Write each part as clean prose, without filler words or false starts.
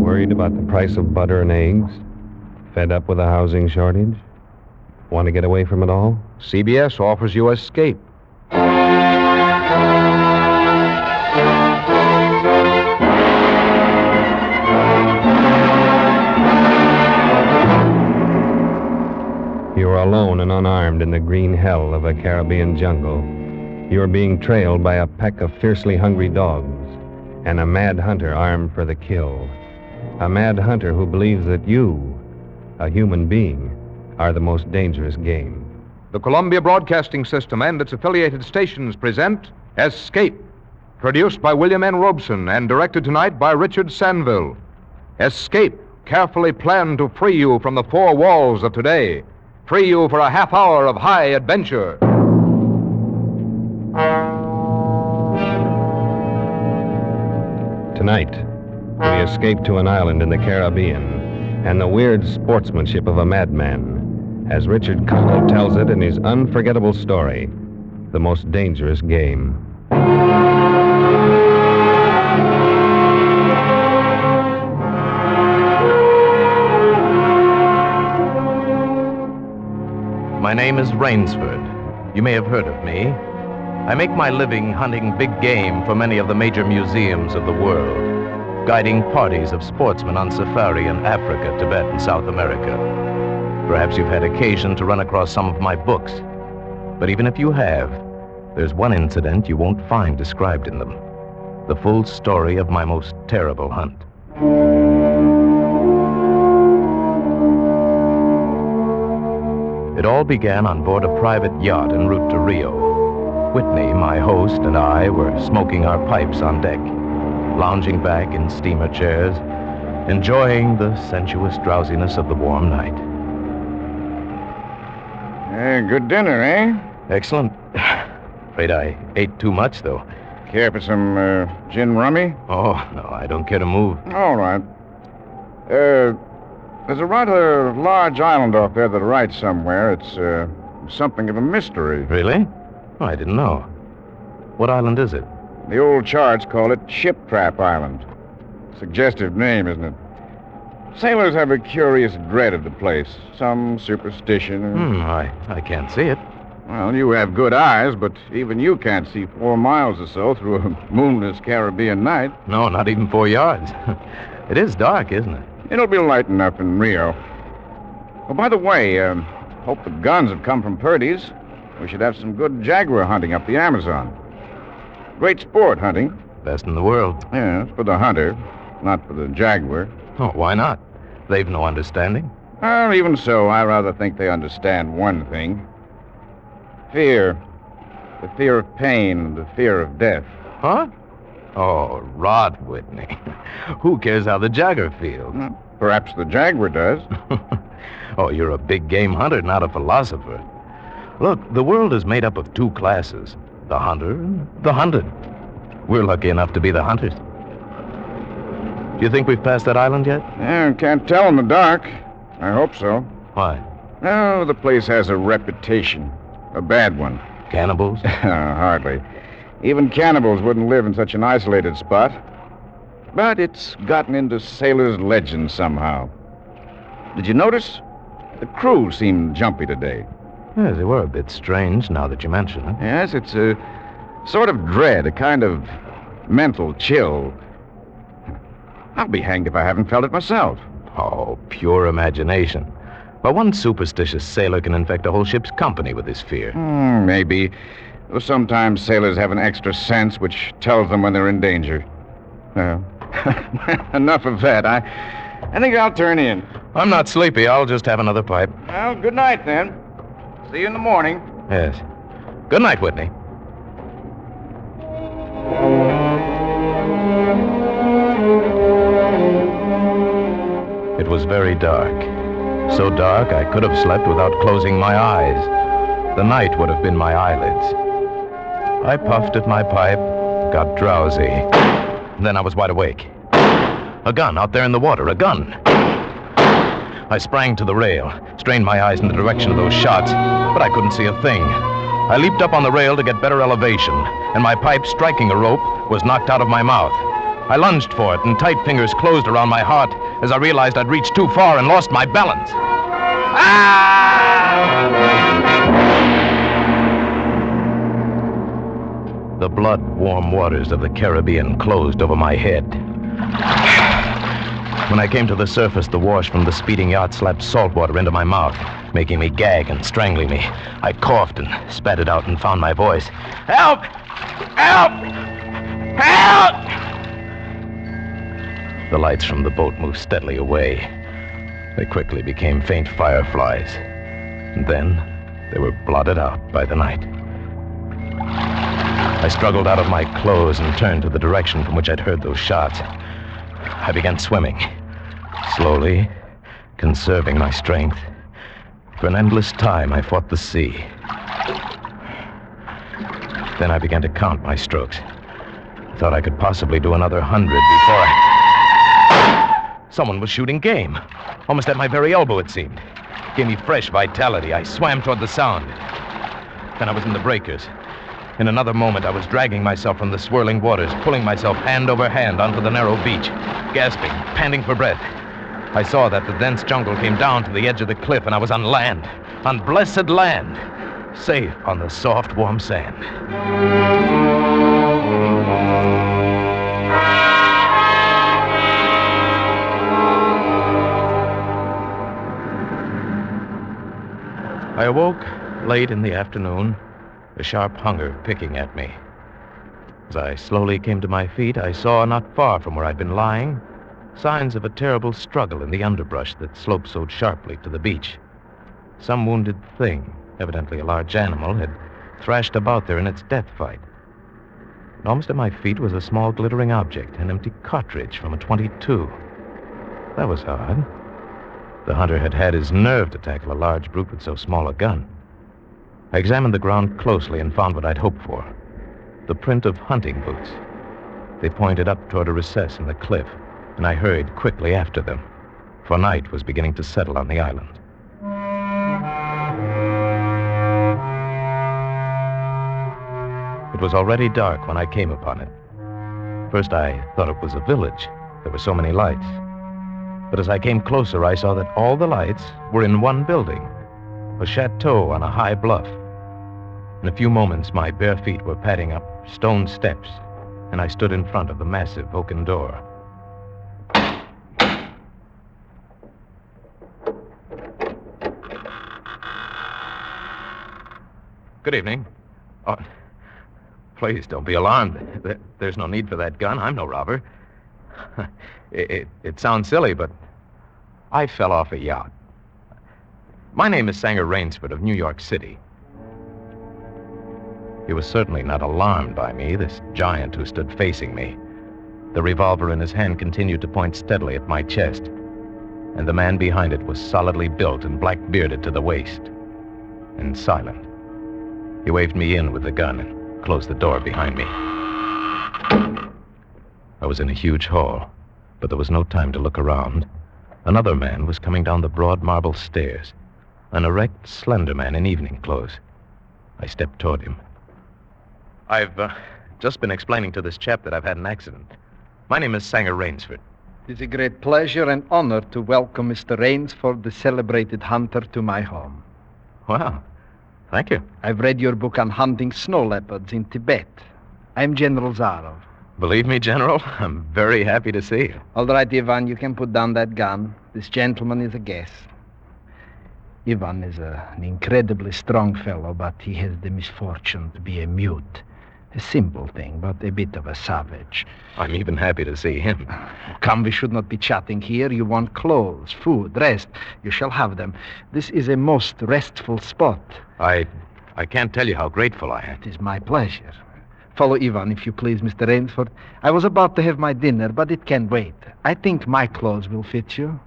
Worried about the price of butter and eggs? Fed up with a housing shortage? Want to get away from it all? CBS offers you Escape. You're alone and unarmed in the green hell of a Caribbean jungle. You're being trailed by a pack of fiercely hungry dogs and a mad hunter armed for the kill. A mad hunter who believes that you, a human being, are the most dangerous game. The Columbia Broadcasting System and its affiliated stations present Escape, produced by William N. Robeson and directed tonight by Richard Sanville. Escape, carefully planned to free you from the four walls of today. Free you for a half hour of high adventure. Tonight, we escape to an island in the Caribbean and the weird sportsmanship of a madman, as Richard Connell tells it in his unforgettable story, The Most Dangerous Game. My name is Rainsford. You may have heard of me. I make my living hunting big game for many of the major museums of the world, guiding parties of sportsmen on safari in Africa, Tibet, and South America. Perhaps you've had occasion to run across some of my books. But even if you have, there's one incident you won't find described in them. The full story of my most terrible hunt. It all began on board a private yacht en route to Rio. Whitney, my host, and I were smoking our pipes on deck, lounging back in steamer chairs, enjoying the sensuous drowsiness of the warm night. Good dinner, eh? Excellent. Afraid I ate too much, though. Care for some gin rummy? Oh, no, I don't care to move. All right. There's a rather large island off there to the right somewhere. It's something of a mystery. Really? Oh, I didn't know. What island is it? The old charts call it Ship Trap Island. Suggestive name, isn't it? Sailors have a curious dread of the place. Some superstition. I can't see it. Well, you have good eyes, but even you can't see 4 miles or so through a moonless Caribbean night. No, not even 4 yards. It is dark, isn't it? It'll be light enough in Rio. Oh, by the way, hope the guns have come from Purdy's. We should have some good jaguar hunting up the Amazon. Great sport, hunting. Best in the world. Yes, for the hunter, not for the jaguar. Oh, why not? They've no understanding. Well, even so, I rather think they understand one thing. Fear. The fear of pain and the fear of death. Huh? Oh, rot, Whitney. Who cares how the jaguar feels? Well, perhaps the jaguar does. Oh, you're a big game hunter, not a philosopher. Look, the world is made up of 2 classes, the hunter and the hunted. We're lucky enough to be the hunters. Do you think we've passed that island yet? Yeah, can't tell in the dark. I hope so. Why? Oh, the place has a reputation. A bad one. Cannibals? Hardly. Even cannibals wouldn't live in such an isolated spot. But it's gotten into sailors' legends somehow. Did you notice? The crew seemed jumpy today. Yes, they were a bit strange now that you mention it. Yes, it's a sort of dread, a kind of mental chill. I'll be hanged if I haven't felt it myself. Oh, pure imagination. But one superstitious sailor can infect a whole ship's company with his fear. Maybe. Though sometimes sailors have an extra sense which tells them when they're in danger. Enough of that. I think I'll turn in. I'm not sleepy. I'll just have another pipe. Well, good night, then. See you in the morning. Yes. Good night, Whitney. It was very dark. So dark I could have slept without closing my eyes. The night would have been my eyelids. I puffed at my pipe, got drowsy. Then I was wide awake. A gun out there in the water, a gun. I sprang to the rail, strained my eyes in the direction of those shots, but I couldn't see a thing. I leaped up on the rail to get better elevation, and my pipe, striking a rope, was knocked out of my mouth. I lunged for it, and tight fingers closed around my heart as I realized I'd reached too far and lost my balance. The blood-warm waters of the Caribbean closed over my head. When I came to the surface, the wash from the speeding yacht slapped salt water into my mouth, making me gag and strangling me. I coughed and spat it out and found my voice. Help! Help! Help! The lights from the boat moved steadily away. They quickly became faint fireflies. And then they were blotted out by the night. I struggled out of my clothes and turned to the direction from which I'd heard those shots. I began swimming, slowly, conserving my strength. For an endless time, I fought the sea. Then I began to count my strokes. I thought I could possibly do another 100 before Someone was shooting game. Almost at my very elbow, it seemed. It gave me fresh vitality. I swam toward the sound. Then I was in the breakers. In another moment, I was dragging myself from the swirling waters, pulling myself hand over hand onto the narrow beach, gasping, panting for breath. I saw that the dense jungle came down to the edge of the cliff, and I was on land, on blessed land, safe on the soft, warm sand. I awoke late in the afternoon, a sharp hunger picking at me. As I slowly came to my feet, I saw, not far from where I'd been lying, signs of a terrible struggle in the underbrush that sloped so sharply to the beach. Some wounded thing, evidently a large animal, had thrashed about there in its death fight. And almost at my feet was a small glittering object, an empty cartridge from a .22. That was odd. The hunter had had his nerve to tackle a large brute with so small a gun. I examined the ground closely and found what I'd hoped for. The print of hunting boots. They pointed up toward a recess in the cliff, and I hurried quickly after them, for night was beginning to settle on the island. It was already dark when I came upon it. First, I thought it was a village. There were so many lights. But as I came closer, I saw that all the lights were in one building, a chateau on a high bluff. In a few moments, my bare feet were padding up stone steps, and I stood in front of the massive oaken door. Good evening. Oh, please don't be alarmed. There's no need for that gun. I'm no robber. It sounds silly, but I fell off a yacht. My name is Sanger Rainsford of New York City. He was certainly not alarmed by me, this giant who stood facing me. The revolver in his hand continued to point steadily at my chest, and the man behind it was solidly built and black-bearded to the waist, and silent. He waved me in with the gun and closed the door behind me. I was in a huge hall, but there was no time to look around. Another man was coming down the broad marble stairs, an erect, slender man in evening clothes. I stepped toward him. I've just been explaining to this chap that I've had an accident. My name is Sanger Rainsford. It is a great pleasure and honor to welcome Mr. Rainsford, the celebrated hunter, to my home. Wow, thank you. I've read your book on hunting snow leopards in Tibet. I'm General Zarov. Believe me, General, I'm very happy to see you. All right, Ivan, you can put down that gun. This gentleman is a guest. Ivan is an incredibly strong fellow, but he has the misfortune to be a mute. A simple thing, but a bit of a savage. I'm even happy to see him. Come, we should not be chatting here. You want clothes, food, rest. You shall have them. This is a most restful spot. I can't tell you how grateful I am. It is my pleasure. Follow Ivan, if you please, Mr. Rainsford. I was about to have my dinner, but it can wait. I think my clothes will fit you.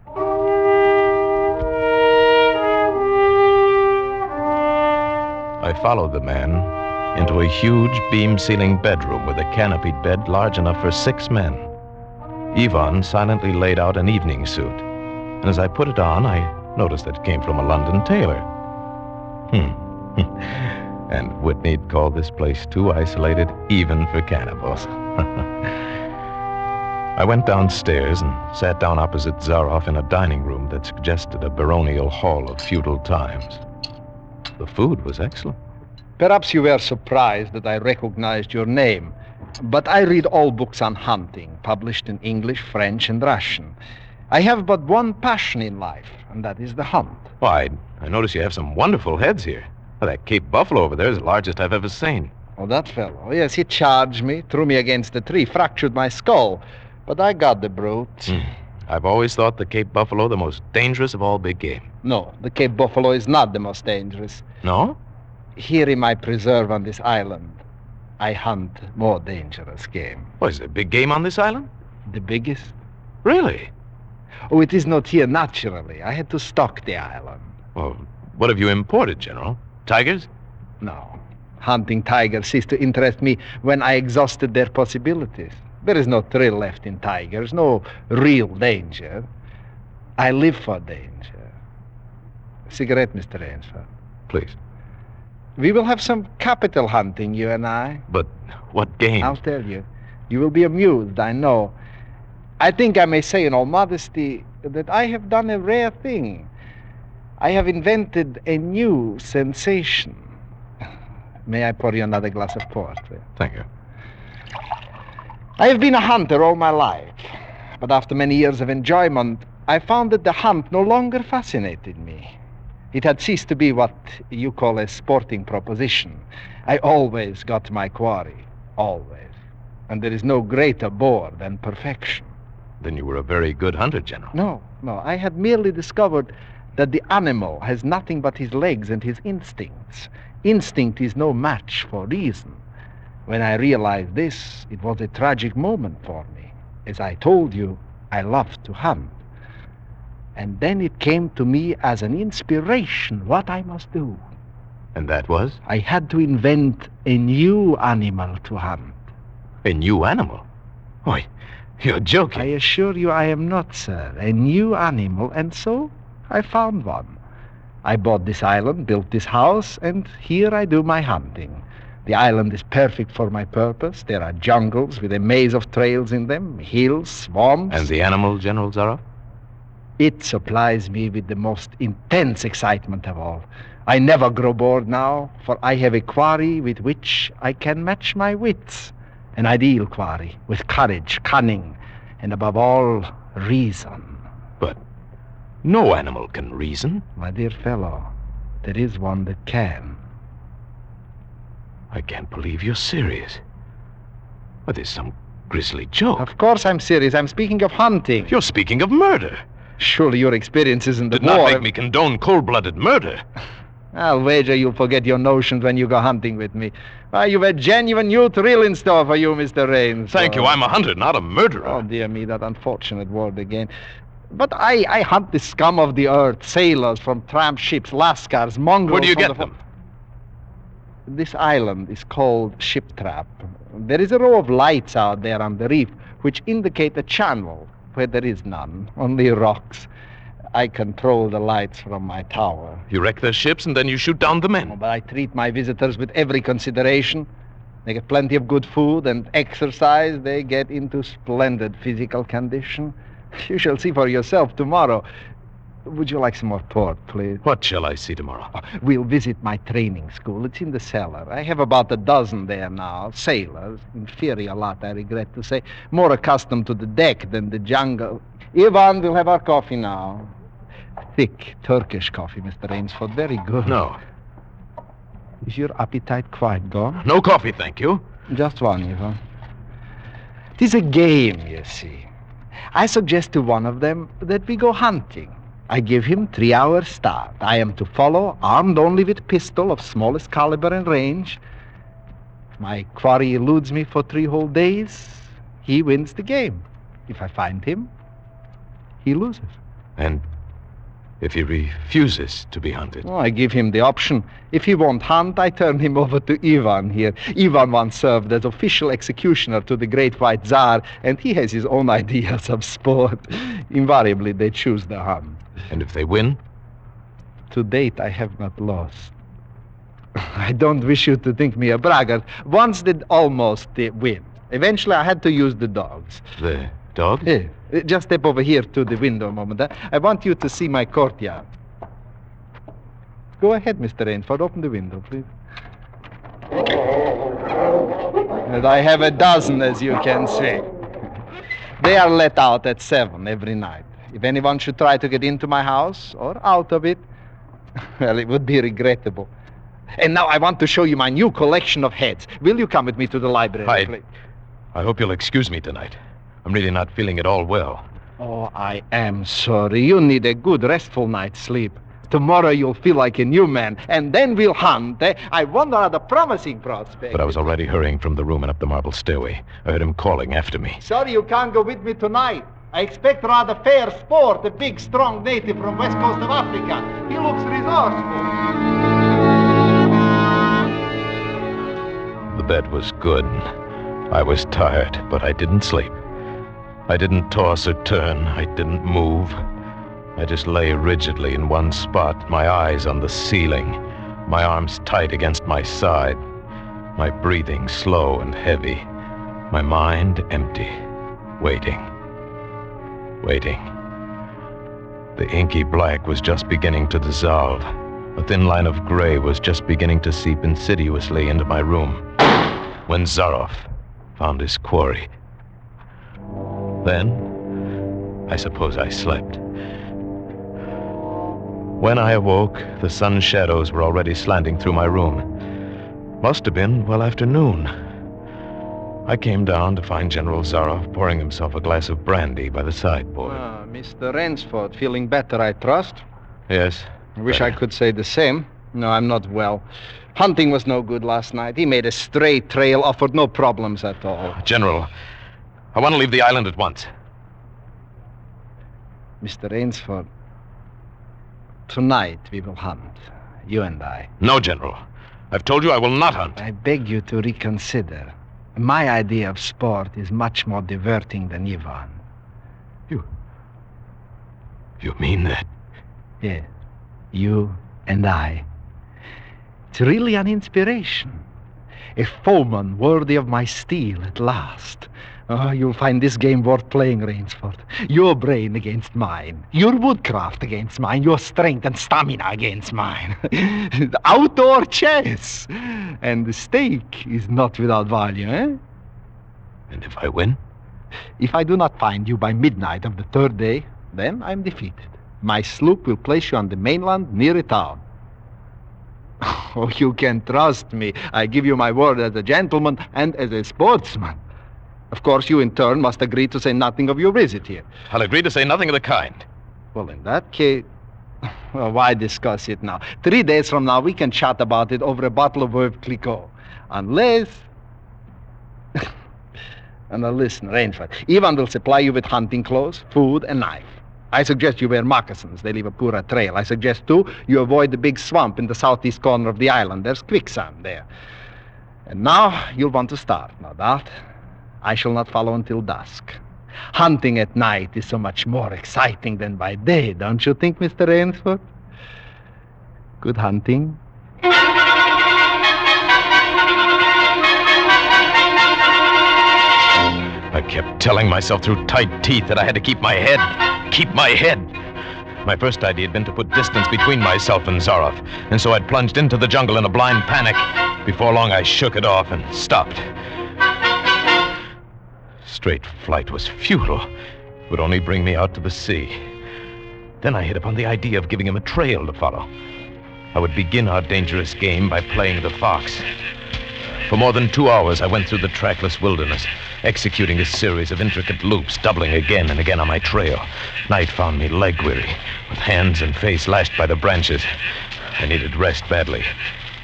I followed the man into a huge beam-ceiling bedroom with a canopied bed large enough for 6 men. Ivan silently laid out an evening suit. and as I put it on, I noticed that it came from a London tailor. And Whitney'd called this place too isolated even for cannibals. I went downstairs and sat down opposite Zaroff in a dining room that suggested a baronial hall of feudal times. The food was excellent. Perhaps you were surprised that I recognized your name, but I read all books on hunting, published in English, French, and Russian. I have but one passion in life, and that is the hunt. Why, I notice you have some wonderful heads here. Well, that Cape buffalo over there is the largest I've ever seen. Oh, that fellow. Yes, he charged me, threw me against a tree, fractured my skull. But I got the brute. I've always thought the Cape buffalo the most dangerous of all big game. No, the Cape buffalo is not the most dangerous. No? Here in my preserve on this island, I hunt more dangerous game. What, is there big game on this island? The biggest? Really? Oh, it is not here naturally. I had to stock the island. Well, what have you imported, General? Tigers? No. Hunting tigers ceased to interest me when I exhausted their possibilities. There is no thrill left in tigers, no real danger. I live for danger. Cigarette, Mr. Rainsford. Please. We will have some capital hunting, you and I. But what game? I'll tell you. You will be amused, I know. I think I may say in all modesty that I have done a rare thing. I have invented a new sensation. May I pour you another glass of port? Thank you. I have been a hunter all my life, but after many years of enjoyment, I found that the hunt no longer fascinated me. It had ceased to be what you call a sporting proposition. I always got my quarry, always. And there is no greater bore than perfection. Then you were a very good hunter, General. No, I had merely discovered that the animal has nothing but his legs and his instincts. Instinct is no match for reason. When I realized this, it was a tragic moment for me. As I told you, I loved to hunt. And then it came to me as an inspiration what I must do. And that was? I had to invent a new animal to hunt. A new animal? Why, you're joking. I assure you I am not, sir. A new animal, and so I found one. I bought this island, built this house, and here I do my hunting. The island is perfect for my purpose. There are jungles with a maze of trails in them, hills, swamps. And the animal, General Zaroff? It supplies me with the most intense excitement of all. I never grow bored now, for I have a quarry with which I can match my wits. An ideal quarry, with courage, cunning, and above all, reason. But no animal can reason. My dear fellow, there is one that can. I can't believe you're serious. Well, there's some grisly joke. Of course I'm serious. I'm speaking of hunting. You're speaking of murder. Surely your experiences in the Did war... not make me condone cold-blooded murder. I'll wager you'll forget your notions when you go hunting with me. Why, you've a genuine new thrill in store for you, Mr. Rains. Thank you. I'm a hunter, not a murderer. Oh, dear me, that unfortunate word again. But I hunt the scum of the earth, sailors from tramp ships, lascars, mongrels... Where do you get them? This island is called Ship Trap. There is a row of lights out there on the reef which indicate a channel where there is none, only rocks. I control the lights from my tower. You wreck their ships and then you shoot down the men. Oh, but I treat my visitors with every consideration. They get plenty of good food and exercise. They get into splendid physical condition. You shall see for yourself tomorrow. Would you like some more port, please? What shall I see tomorrow? We'll visit my training school. It's in the cellar. I have about a dozen there now. Sailors. Inferior lot, I regret to say. More accustomed to the deck than the jungle. Ivan, we'll have our coffee now. Thick Turkish coffee, Mr. Rainsford. Very good. No. Is your appetite quite gone? No coffee, thank you. Just one, Ivan. It is a game, you see. I suggest to one of them that we go hunting. I give him 3 hours start. I am to follow, armed only with pistol of smallest caliber and range. If my quarry eludes me for 3 whole days, he wins the game. If I find him, he loses. And If he refuses to be hunted? Oh, I give him the option. If he won't hunt, I turn him over to Ivan here. Ivan once served as official executioner to the Great White Tsar, and he has his own ideas of sport. Invariably, they choose the hunt. And if they win? To date, I have not lost. I don't wish you to think me a braggart. Once did almost win. Eventually, I had to use the dogs. The dogs? Yeah. Just step over here to the window a moment. I want you to see my courtyard. Go ahead, Mr. Rainsford. Open the window, please. And I have a dozen, as you can see. They are let out at 7 every night. If anyone should try to get into my house or out of it, well, it would be regrettable. And now I want to show you my new collection of heads. Will you come with me to the library, please? I hope you'll excuse me tonight. I'm really not feeling at all well. Oh, I am sorry. You need a good, restful night's sleep. Tomorrow you'll feel like a new man, and then we'll hunt. I wonder at the promising prospect. But I was already hurrying from the room and up the marble stairway. I heard him calling after me. Sorry you can't go with me tonight. I expect rather fair sport, a big, strong native from west coast of Africa. He looks resourceful. The bed was good. I was tired, but I didn't sleep. I didn't toss or turn. I didn't move. I just lay rigidly in one spot, my eyes on the ceiling, my arms tight against my side, my breathing slow and heavy, my mind empty, waiting. The inky black was just beginning to dissolve. A thin line of gray was just beginning to seep insidiously into my room when Zaroff found his quarry. Then, I suppose I slept. When I awoke, the sun's shadows were already slanting through my room. Must have been well after noon. I came down to find General Zaroff pouring himself a glass of brandy by the sideboard. Mr. Rainsford, feeling better, I trust? Yes. I wish I could say the same. No, I'm not well. Hunting was no good last night. He made a straight trail, offered no problems at all. General, I want to leave the island at once. Mr. Rainsford, tonight we will hunt, you and I. No, General. I've told you I will not hunt. I beg you to reconsider. My idea of sport is much more diverting than Ivan. You mean that? Yes, you and I. It's really an inspiration. A foeman worthy of my steel at last. Oh, you'll find this game worth playing, Rainsford. Your brain against mine. Your woodcraft against mine. Your strength and stamina against mine. Outdoor chess. And the stake is not without value, eh? And if I win? If I do not find you by midnight of the third day, then I'm defeated. My sloop will place you on the mainland near a town. Oh, you can trust me. I give you my word as a gentleman and as a sportsman. Of course, you in turn must agree to say nothing of your visit here. I'll agree to say nothing of the kind. Well, in that case, well, why discuss it now? 3 days from now, we can chat about it over a bottle of Veuve Clicquot. Unless... And now listen, Rainsford, Ivan will supply you with hunting clothes, food, and knife. I suggest you wear moccasins. They leave a poorer trail. I suggest, too, you avoid the big swamp in the southeast corner of the island. There's quicksand there. And now you'll want to start, no doubt. I shall not follow until dusk. Hunting at night is so much more exciting than by day, don't you think, Mr. Rainsford? Good hunting. I kept telling myself through tight teeth that I had to keep my head. Keep my head. My first idea had been to put distance between myself and Zaroff, and so I'd plunged into the jungle in a blind panic. Before long, I shook it off and stopped. Straight flight was futile. It would only bring me out to the sea. Then I hit upon the idea of giving him a trail to follow. I would begin our dangerous game by playing the fox. For more than 2 hours, I went through the trackless wilderness, executing a series of intricate loops, doubling again and again on my trail. Night found me leg-weary, with hands and face lashed by the branches. I needed rest badly,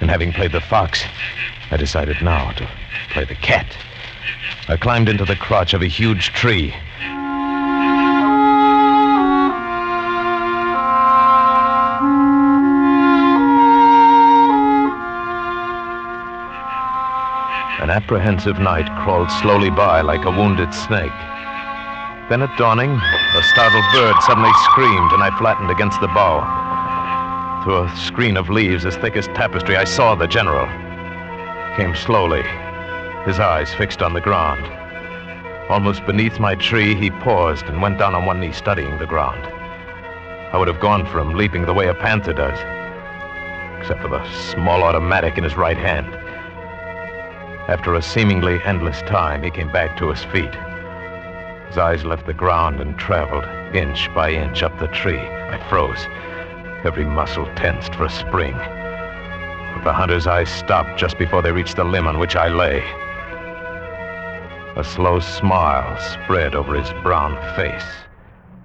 and having played the fox, I decided now to play the cat. I climbed into the crotch of a huge tree. apprehensive night crawled slowly by like a wounded snake. Then at dawning, a startled bird suddenly screamed, and I flattened against the bough. Through a screen of leaves as thick as tapestry, I saw the general. Came slowly, his eyes fixed on the ground. Almost beneath my tree, he paused and went down on one knee, studying the ground. I would have gone for him, leaping the way a panther does, except for the small automatic in his right hand. After a seemingly endless time, he came back to his feet. His eyes left the ground and traveled inch by inch up the tree. I froze, every muscle tensed for a spring. But the hunter's eyes stopped just before they reached the limb on which I lay. A slow smile spread over his brown face.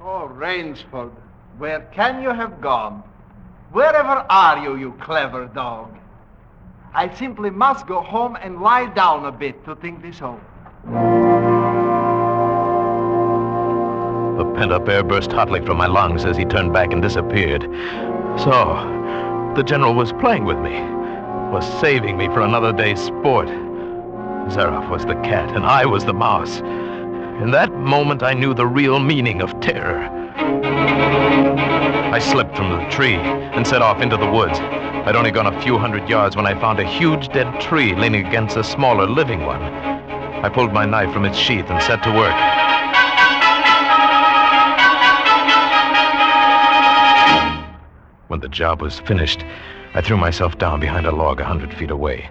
Oh, Rainsford, where can you have gone? Wherever are you, you clever dog? I simply must go home and lie down a bit to think this over. The pent-up air burst hotly from my lungs as he turned back and disappeared. So, the general was playing with me, was saving me for another day's sport. Zaroff was the cat, and I was the mouse. In that moment, I knew the real meaning of terror. I slipped from the tree and set off into the woods. I'd only gone a few hundred yards when I found a huge dead tree leaning against a smaller living one. I pulled my knife from its sheath and set to work. When the job was finished, I threw myself down behind a log 100 feet away.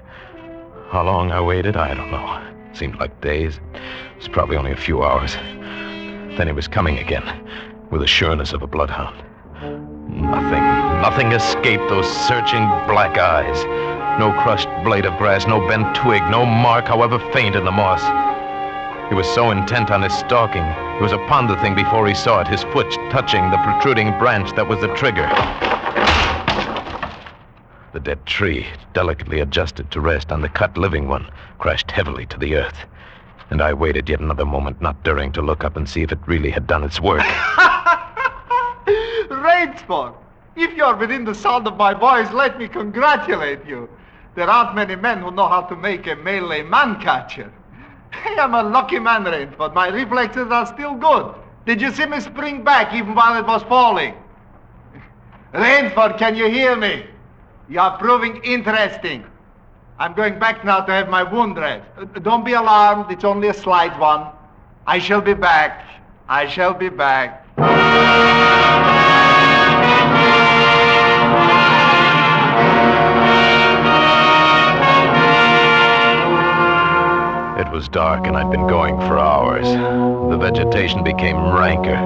How long I waited, I don't know. Seemed like days. It was probably only a few hours. Then he was coming again, with the sureness of a bloodhound. Nothing escaped those searching black eyes. No crushed blade of grass, no bent twig, no mark, however faint, in the moss. He was so intent on his stalking, he was upon the thing before he saw it, his foot touching the protruding branch that was the trigger. The dead tree, delicately adjusted to rest on the cut living one, crashed heavily to the earth. And I waited yet another moment, not daring to look up and see if it really had done its work. Rainsford, if you're within the sound of my voice, let me congratulate you. There aren't many men who know how to make a melee man-catcher. I am a lucky man, Rainsford. My reflexes are still good. Did you see me spring back even while it was falling? Rainsford, can you hear me? You are proving interesting. I'm going back now to have my wound dressed. Don't be alarmed. It's only a slight one. I shall be back. I shall be back. It was dark, and I'd been going for hours. The vegetation became ranker.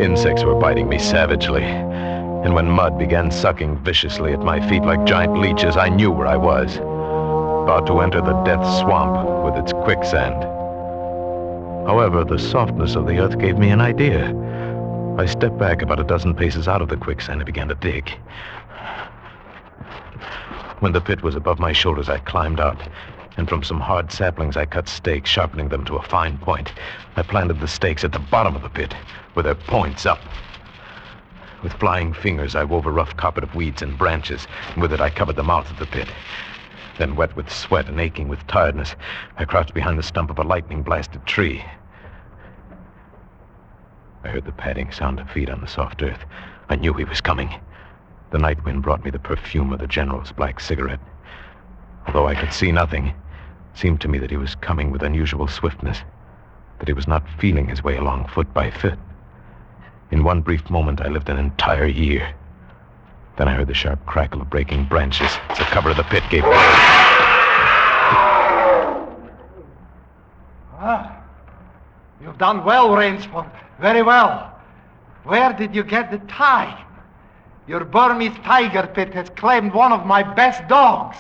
Insects were biting me savagely. And when mud began sucking viciously at my feet like giant leeches, I knew where I was. About to enter the death swamp with its quicksand. However, the softness of the earth gave me an idea. I stepped back about a dozen paces out of the quicksand and began to dig. When the pit was above my shoulders, I climbed out, and from some hard saplings I cut stakes, sharpening them to a fine point. I planted the stakes at the bottom of the pit, with their points up. With flying fingers, I wove a rough carpet of weeds and branches, and with it I covered the mouth of the pit. Then, wet with sweat and aching with tiredness, I crouched behind the stump of a lightning-blasted tree. I heard the padding sound of feet on the soft earth. I knew he was coming. The night wind brought me the perfume of the general's black cigarette. Although I could see nothing, it seemed to me that he was coming with unusual swiftness, that he was not feeling his way along foot by foot. In one brief moment, I lived an entire year. Then I heard the sharp crackle of breaking branches as the cover of the pit gave way. Ah, you've done well, Rainsford. Very well. Where did you get the time? Your Burmese tiger pit has claimed one of my best dogs.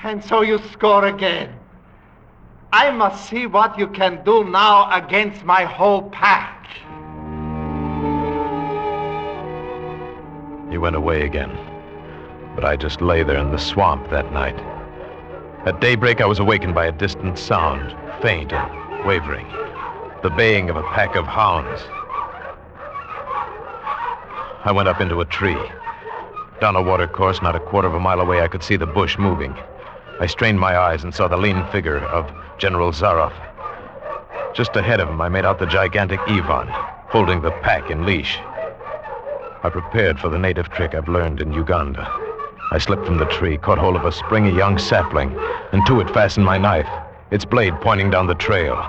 And so you score again. I must see what you can do now against my whole pack. He went away again, but I just lay there in the swamp that night. At daybreak, I was awakened by a distant sound, faint and wavering, the baying of a pack of hounds. I went up into a tree. Down a watercourse, not a quarter of a mile away, I could see the bush moving. I strained my eyes and saw the lean figure of General Zaroff. Just ahead of him, I made out the gigantic Ivan, holding the pack in leash. I prepared for the native trick I've learned in Uganda. I slipped from the tree, caught hold of a springy young sapling, and to it fastened my knife, its blade pointing down the trail.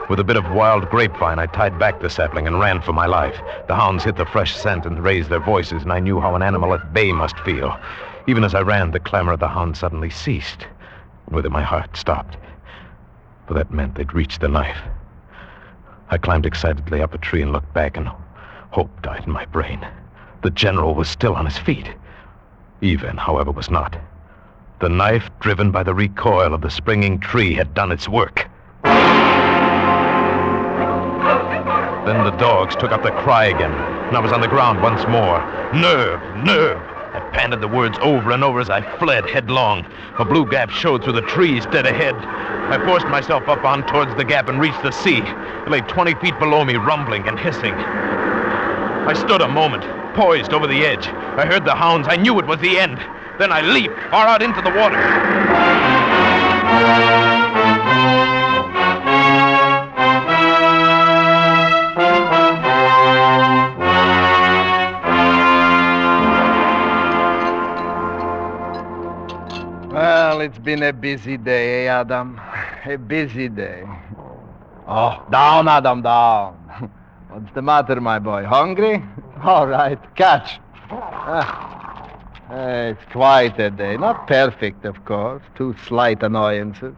With a bit of wild grapevine, I tied back the sapling and ran for my life. The hounds hit the fresh scent and raised their voices, and I knew how an animal at bay must feel. Even as I ran, the clamor of the hounds suddenly ceased. And with it, my heart stopped. For that meant they'd reached the knife. I climbed excitedly up a tree and looked back, and hope died in my brain. The general was still on his feet. Ivan, however, was not. The knife, driven by the recoil of the springing tree, had done its work. Then the dogs took up the cry again, and I was on the ground once more. Nerve! Nerve! I panted the words over and over as I fled headlong. A blue gap showed through the trees dead ahead. I forced myself up on towards the gap and reached the sea. It lay 20 feet below me, rumbling and hissing. I stood a moment, poised over the edge. I heard the hounds. I knew it was the end. Then I leaped far out into the water. Well, it's been a busy day, eh, Adam? A busy day. Oh, down, Adam, down. What's the matter, my boy? Hungry? All right, catch. It's quite a day. Not perfect, of course. 2 slight annoyances.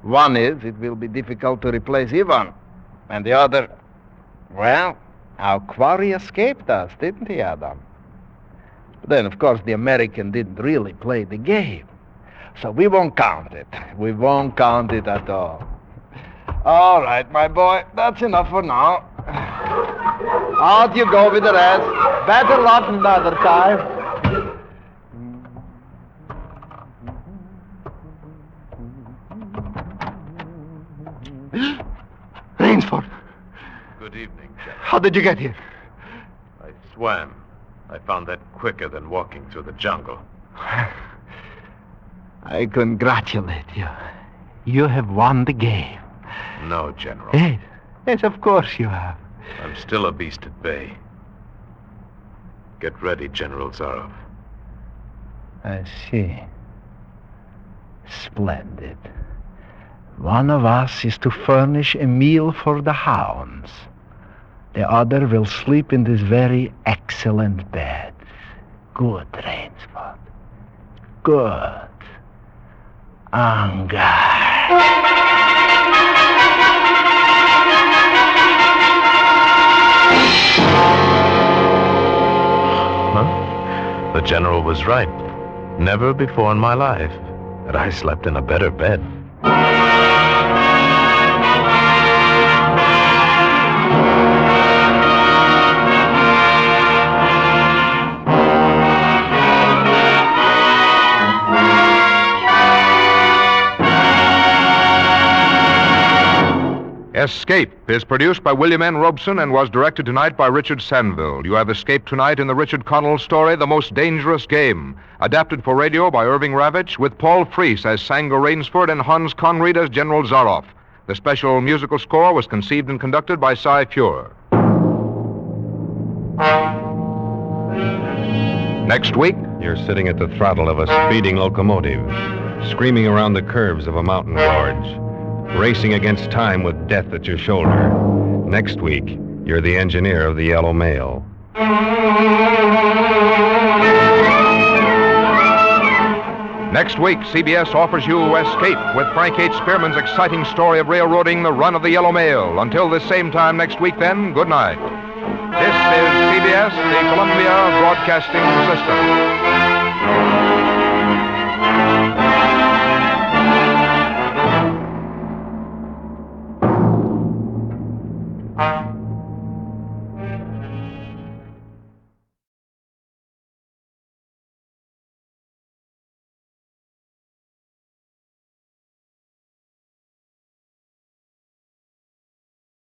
One is it will be difficult to replace Ivan. And the other, well, our quarry escaped us, didn't he, Adam? But then, of course, the American didn't really play the game. So we won't count it. We won't count it at all. All right, my boy. That's enough for now. Out you go with the rest. Better luck another time. Rainsford, Good evening, General. how did you get here? I swam. I found that quicker than walking through the jungle. I congratulate you. You have won the game. No, General. Yes, yes, of course you have. I'm still a beast at bay. Get ready, General Zaroff. I see. Splendid. One of us is to furnish a meal for the hounds. The other will sleep in this very excellent bed. Good, Rainsford. Good. Huh? The General was right. Never before in my life had I slept in a better bed. Escape is produced by William N. Robeson and was directed tonight by Richard Sanville. You have escaped tonight in the Richard Connell story, The Most Dangerous Game, adapted for radio by Irving Ravitch, with Paul Frees as Sanger Rainsford and Hans Conrad as General Zaroff. The special musical score was conceived and conducted by Cy Feuer. Next week, You're sitting at the throttle of a speeding locomotive, screaming around the curves of a mountain gorge, racing against time with death at your shoulder. Next week, you're the engineer of the Yellow Mail. Next week, CBS offers you Escape with Frank H. Spearman's exciting story of railroading the run of the Yellow Mail. Until this same time next week, then, good night. This is CBS, the Columbia Broadcasting System.